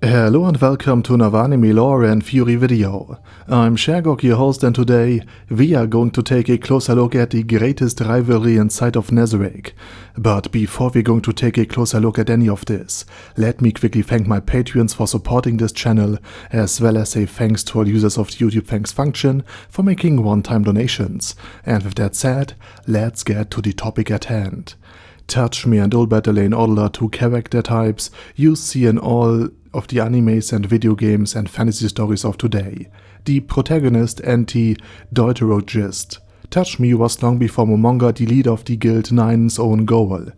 Hello and welcome to another anime lore and fury video. I'm Shergok, your host, and today we are going to take a closer look at the greatest rivalry inside of Netherrealm. But before we're going to take a closer look at any of this, let me quickly thank my Patreons for supporting this channel, as well as say thanks to all users of the YouTube thanks function for making one-time donations. And with that said, let's get to the topic at hand. Touch Me and Ulbert are two character types you see in all of the animes and video games and fantasy stories of today. The protagonist and the deuterologist. Touch Me was long before Momonga the leader of the Guild 9's own goal,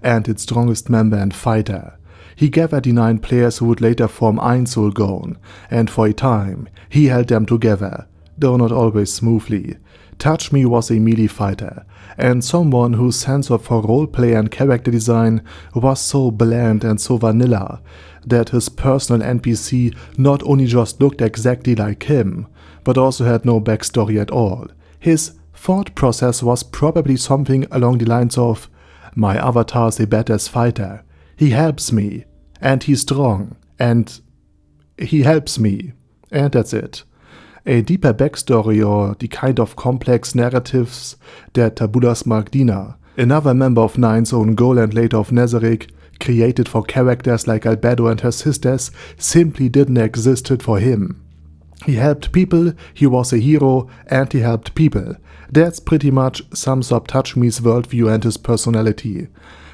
and its strongest member and fighter. He gathered the 9 players who would later form Einzelgone, and for a time he held them together, though not always smoothly. Touch Me was a melee fighter, and someone whose sense for roleplay and character design was so bland and so vanilla that his personal NPC not only just looked exactly like him, but also had no backstory at all. His thought process was probably something along the lines of, "My avatar is a badass fighter, he helps me, and he's strong, and he helps me, and that's it." A deeper backstory or the kind of complex narratives that Tabulas Magdina, another member of Nine's own goal and later of Netherrealm, created for characters like Albedo and her sisters simply didn't exist for him. He helped people, he was a hero, and he helped people. That's pretty much sums up Touch Me's worldview and his personality.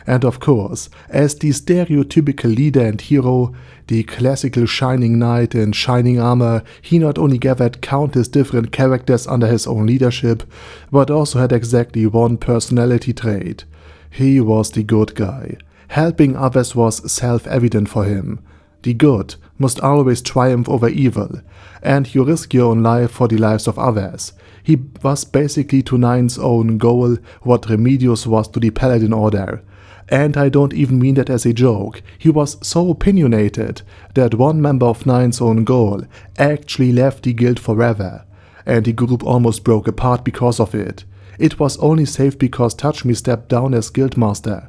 And of course, as the stereotypical leader and hero, the classical shining knight in shining armor, he not only gathered countless different characters under his own leadership, but also had exactly one personality trait. He was the good guy. Helping others was self-evident for him. The good must always triumph over evil, and you risk your own life for the lives of others. He was basically to Nine's own goal what Remedios was to the Paladin Order. And I don't even mean that as a joke. He was so opinionated that one member of Nine's own goal actually left the guild forever, and the group almost broke apart because of it. It was only saved because Touch Me stepped down as guildmaster,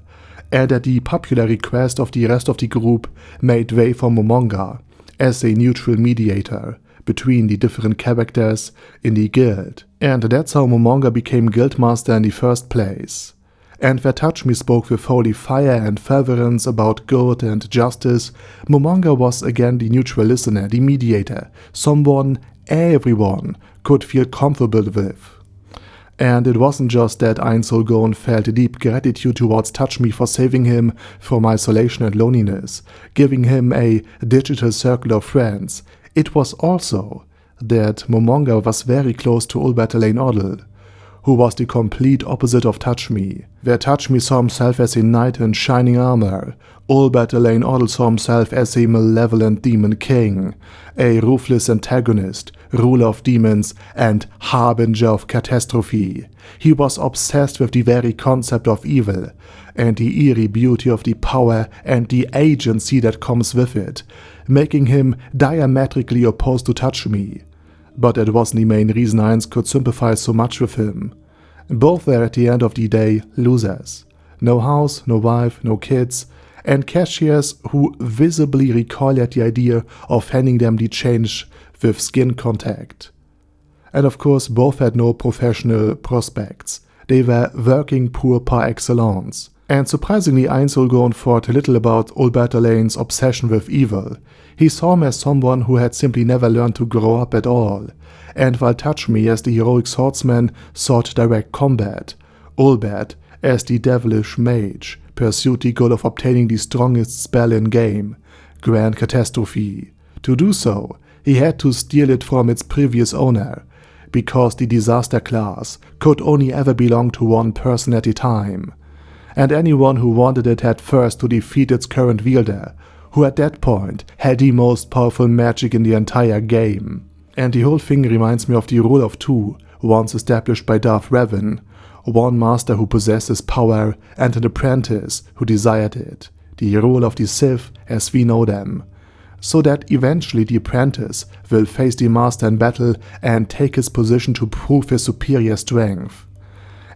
and at the popular request of the rest of the group made way for Momonga as a neutral mediator between the different characters in the guild. And that's how Momonga became guildmaster in the first place. And where Touch Me spoke with holy fire and fervence about good and justice, Momonga was again the neutral listener, the mediator, someone everyone could feel comfortable with. And it wasn't just that Einzelgone felt deep gratitude towards Touch Me for saving him from isolation and loneliness, giving him a digital circle of friends. It was also that Momonga was very close to Ulbert who was the complete opposite of Touch Me. Where Touch Me saw himself as a knight in shining armor, Ulbert saw himself as a malevolent demon king, a ruthless antagonist, ruler of demons, and harbinger of catastrophe. He was obsessed with the very concept of evil, and the eerie beauty of the power and the agency that comes with it, making him diametrically opposed to Touch Me. But it wasn't the main reason Heinz could sympathize so much with him. Both were at the end of the day losers. No house, no wife, no kids, and cashiers who visibly recoil at the idea of handing them the change with skin contact. And of course both had no professional prospects. They were working poor par excellence. And surprisingly, Einzelgone thought little about Ulbert obsession with evil. He saw him as someone who had simply never learned to grow up at all. And while Touch Me as the heroic swordsman sought direct combat, Ulbert, as the devilish mage, pursued the goal of obtaining the strongest spell in game, Grand Catastrophe. To do so, he had to steal it from its previous owner, because the disaster class could only ever belong to one person at a time. And anyone who wanted it had first to defeat its current wielder, who at that point had the most powerful magic in the entire game. And the whole thing reminds me of the rule of two, once established by Darth Revan, one master who possesses power and an apprentice who desired it, the rule of the Sith as we know them, so that eventually the apprentice will face the master in battle and take his position to prove his superior strength.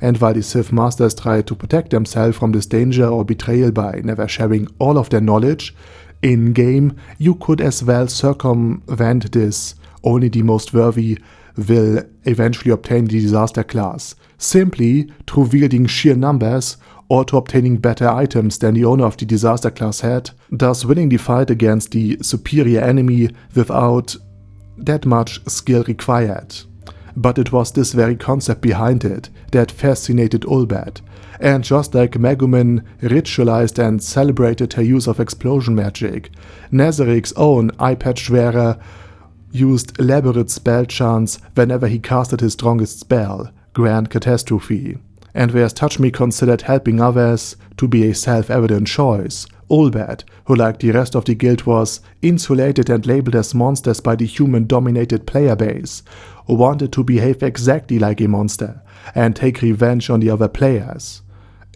And while the Sith Masters try to protect themselves from this danger or betrayal by never sharing all of their knowledge, In-game, you could as well circumvent this. Only the most worthy will eventually obtain the disaster class, simply through wielding sheer numbers or to obtaining better items than the owner of the disaster class had, thus winning the fight against the superior enemy without that much skill required. But it was this very concept behind it that fascinated Ulbert, and just like Megumin ritualized and celebrated her use of explosion magic, Nezarek's own eye-patched wearer used elaborate spell chants whenever he casted his strongest spell, Grand Catastrophe. And whereas Touch Me considered helping others to be a self-evident choice, Ulbert, who like the rest of the guild was insulated and labeled as monsters by the human-dominated player base, wanted to behave exactly like a monster and take revenge on the other players.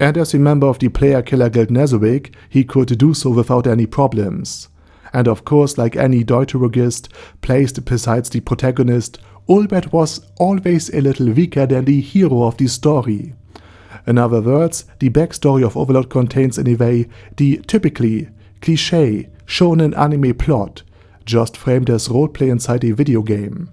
And as a member of the player killer guild Nezarek, he could do so without any problems. And of course, like any deuterogist placed besides the protagonist, Ulbert was always a little weaker than the hero of the story. In other words, the backstory of Overlord contains in a way the typically cliché shonen anime plot, just framed as roleplay inside a video game.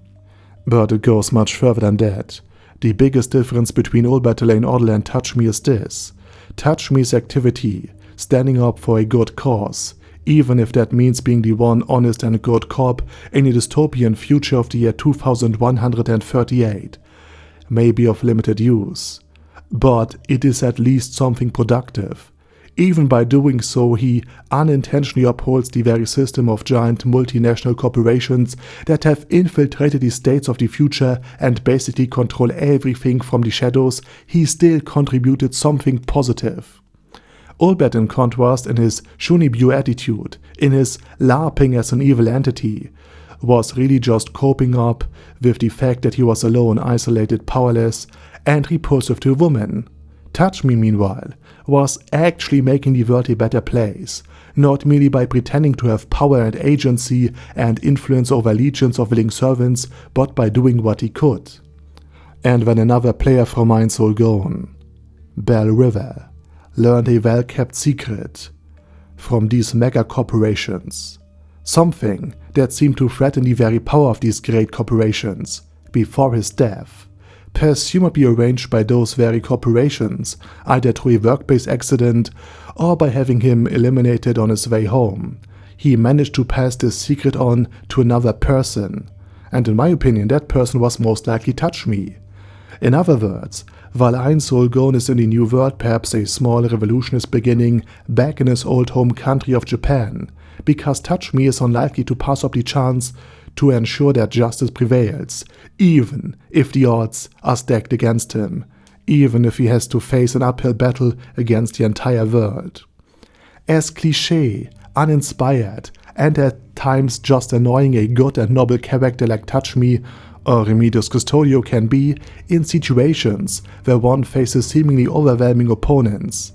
But it goes much further than that. The biggest difference between Ulbert, Elaine Ordle and Touch Me is this: Touch Me's activity, standing up for a good cause, even if that means being the one honest and good cop in a dystopian future of the year 2138, may be of limited use. But it is at least something productive. Even by doing so, he unintentionally upholds the very system of giant multinational corporations that have infiltrated the states of the future and basically control everything from the shadows. He still contributed something positive. Ulbert, in contrast, in his Shunibu attitude, in his LARPing as an evil entity, was really just coping up with the fact that he was alone, isolated, powerless, and repulsive to women. Touch Me, meanwhile, was actually making the world a better place, not merely by pretending to have power and agency and influence over legions of willing servants, but by doing what he could. And when another player from Mind Soul Gone, Bell River, learned a well-kept secret from these mega corporations, something that seemed to threaten the very power of these great corporations, before his death, presumably arranged by those very corporations, either through a workplace accident or by having him eliminated on his way home, he managed to pass this secret on to another person, and in my opinion that person was most likely Touch Me. In other words, while Ein Soul Gone is in the New World, perhaps a small revolution is beginning back in his old home country of Japan, because Touch Me is unlikely to pass up the chance to ensure that justice prevails, even if the odds are stacked against him, even if he has to face an uphill battle against the entire world. As cliché, uninspired, and at times just annoying a good and noble character like Touch Me or Remedios Custodio can be in situations where one faces seemingly overwhelming opponents,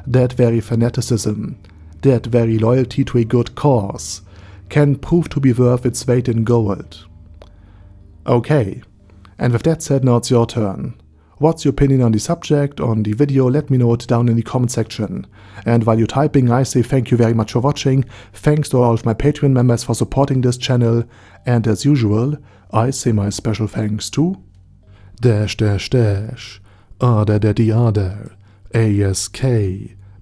that very fanaticism, that very loyalty to a good cause, can prove to be worth its weight in gold. Okay, and with that said, now it's your turn. What's your opinion on the subject, on the video? Let me know it down in the comment section. And while you're typing, I say thank you very much for watching, thanks to all of my Patreon members for supporting this channel, and as usual, I say my special thanks to Ada Daddy Ada, ASK,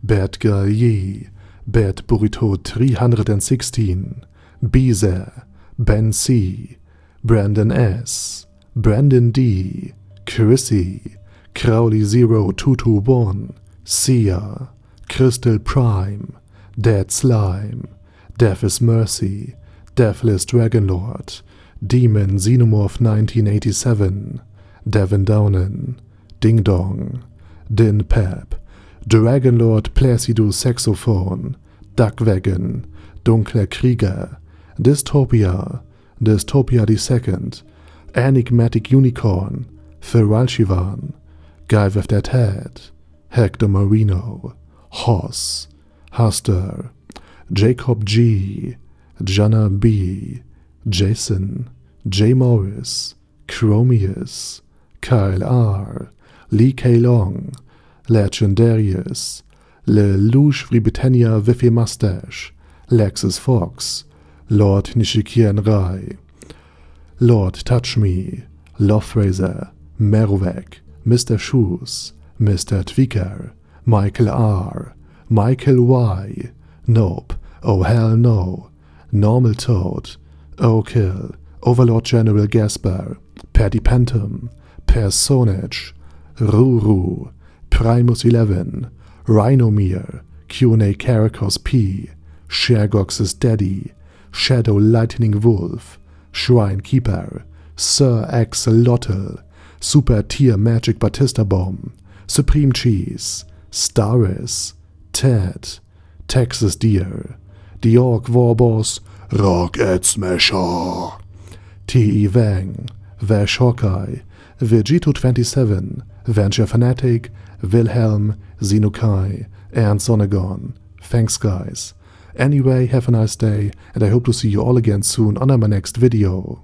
Bad Girl Ye, Bad Burrito 316, Beezer, Ben C, Brandon S, Brandon D, Chrissy, Crowley 0221, Sia, Crystal Prime, Dead Slime, Death is Mercy, Deathless Dragonlord, Demon Xenomorph 1987, Devin Downen, Ding Dong, Din Pep, Dragonlord Placido Saxophone, Duckwagon, Dunkler Krieger, Dystopia, Dystopia II, Enigmatic Unicorn, Feral Shivan, Guy with That Head, Hector Marino, Hoss, Huster, Jacob G, Jana B, Jason, J. Morris, Chromius, Kyle R, Lee K. Long, Legendarius, Le Louche Britannia with a Mustache, Lexus Fox, Lord Nishikian Rai, Lord Touch Me, Lothrazer, Meruvek, Mr. Shoes, Mr. Tweaker, Michael R., Michael Y., Nope, Oh Hell No, Normal Toad, Oh Kill, Overlord General Gasper, Paddy Pentum, Personage, Ruru, Primus 11, Rhinomere, Q&A Caracos P, Shergox's Daddy, Shadow Lightning Wolf, Shrine Keeper, Sir Axolotl, Super Tier Magic Batista Bomb, Supreme Cheese, Staris, Ted, Texas Deer, The Orc Warboss, Rocket Smasher, T.E. Wang, Vash Hawkeye, Vegito27, Venture Fanatic, Wilhelm, Xenokai, and Sonegon. Thanks guys. Anyway, have a nice day, and I hope to see you all again soon on my next video.